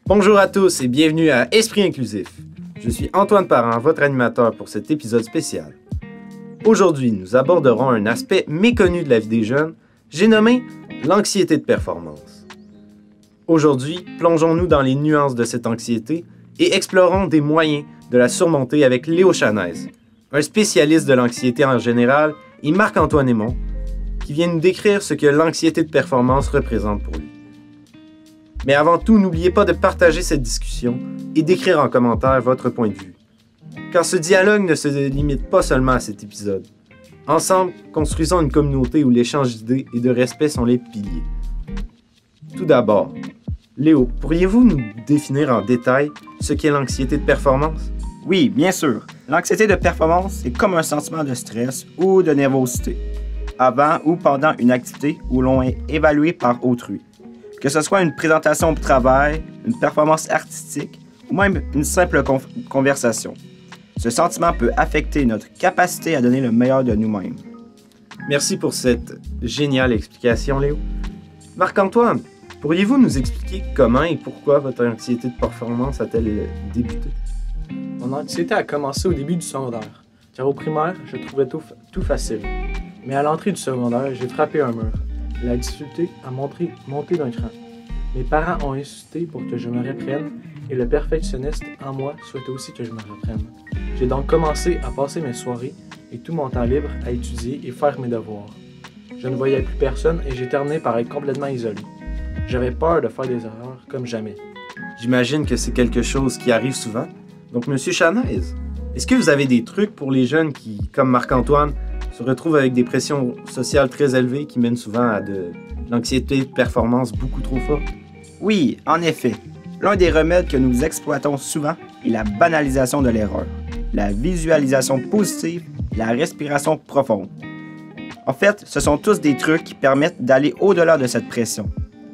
Bonjour à tous et bienvenue à Esprit Inclusif. Je suis Antoine Parent, votre animateur pour cet épisode spécial. Aujourd'hui, nous aborderons un aspect méconnu de la vie des jeunes, j'ai nommé l'anxiété de performance. Aujourd'hui, plongeons-nous dans les nuances de cette anxiété et explorons des moyens de la surmonter avec Léo Chanaise, un spécialiste de l'anxiété en général, et Marc-Antoine Aymon, qui vient nous décrire ce que l'anxiété de performance représente pour lui. Mais avant tout, n'oubliez pas de partager cette discussion et d'écrire en commentaire votre point de vue. Car ce dialogue ne se limite pas seulement à cet épisode. Ensemble, construisons une communauté où l'échange d'idées et de respect sont les piliers. Tout d'abord, Léo, pourriez-vous nous définir en détail ce qu'est l'anxiété de performance? Oui, bien sûr. L'anxiété de performance, c'est comme un sentiment de stress ou de nervosité, avant ou pendant une activité où l'on est évalué par autrui. Que ce soit une présentation au travail, une performance artistique ou même une simple conversation. Ce sentiment peut affecter notre capacité à donner le meilleur de nous-mêmes. Merci pour cette géniale explication, Léo. Marc-Antoine, pourriez-vous nous expliquer comment et pourquoi votre anxiété de performance a-t-elle débuté? Mon anxiété a commencé au début du secondaire, car au primaire, je trouvais tout facile. Mais à l'entrée du secondaire, j'ai frappé un mur. La difficulté à monter d'un cran. Mes parents ont insisté pour que je me reprenne et le perfectionniste en moi souhaitait aussi que je me reprenne. J'ai donc commencé à passer mes soirées et tout mon temps libre à étudier et faire mes devoirs. Je ne voyais plus personne et j'ai terminé par être complètement isolé. J'avais peur de faire des erreurs comme jamais. J'imagine que c'est quelque chose qui arrive souvent. Donc, Monsieur Chanaise, est-ce que vous avez des trucs pour les jeunes qui, comme Marc-Antoine, se retrouvent avec des pressions sociales très élevées qui mènent souvent à de l'anxiété de performance beaucoup trop forte? Oui, en effet. L'un des remèdes que nous exploitons souvent est la banalisation de l'erreur, la visualisation positive, la respiration profonde. En fait, ce sont tous des trucs qui permettent d'aller au-delà de cette pression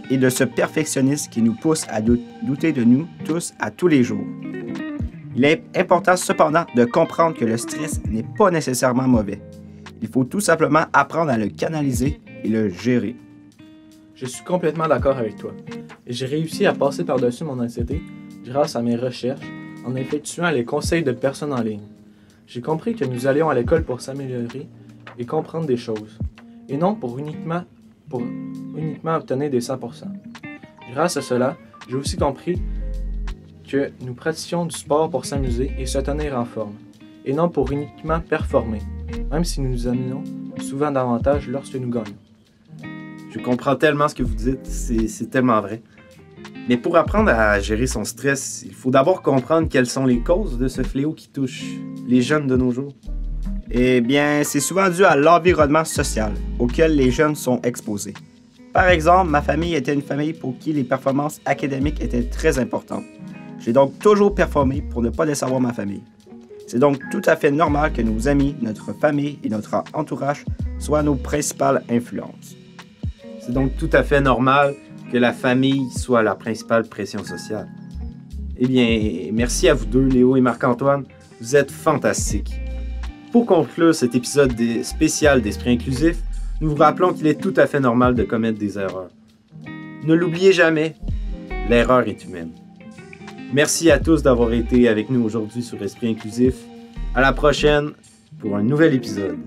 et de ce perfectionnisme qui nous pousse à douter de nous tous à tous les jours. Il est important cependant de comprendre que le stress n'est pas nécessairement mauvais. Il faut tout simplement apprendre à le canaliser et le gérer. Je suis complètement d'accord avec toi. Et j'ai réussi à passer par-dessus mon anxiété grâce à mes recherches en effectuant les conseils de personnes en ligne. J'ai compris que nous allions à l'école pour s'améliorer et comprendre des choses, et non pour uniquement obtenir des 100%. Grâce à cela, j'ai aussi compris que nous pratiquions du sport pour s'amuser et se tenir en forme, et non pour uniquement performer, même si nous nous amenons souvent davantage lorsque nous gagnons. Je comprends tellement ce que vous dites, c'est tellement vrai. Mais pour apprendre à gérer son stress, il faut d'abord comprendre quelles sont les causes de ce fléau qui touche les jeunes de nos jours. Eh bien, c'est souvent dû à l'environnement social auquel les jeunes sont exposés. Par exemple, ma famille était une famille pour qui les performances académiques étaient très importantes. J'ai donc toujours performé pour ne pas décevoir ma famille. C'est donc tout à fait normal que nos amis, notre famille et notre entourage soient nos principales influences. C'est donc tout à fait normal que la famille soit la principale pression sociale. Eh bien, merci à vous deux, Léo et Marc-Antoine. Vous êtes fantastiques. Pour conclure cet épisode spécial d'Esprit Inclusif, nous vous rappelons qu'il est tout à fait normal de commettre des erreurs. Ne l'oubliez jamais, l'erreur est humaine. Merci à tous d'avoir été avec nous aujourd'hui sur Esprit Inclusif. À la prochaine pour un nouvel épisode.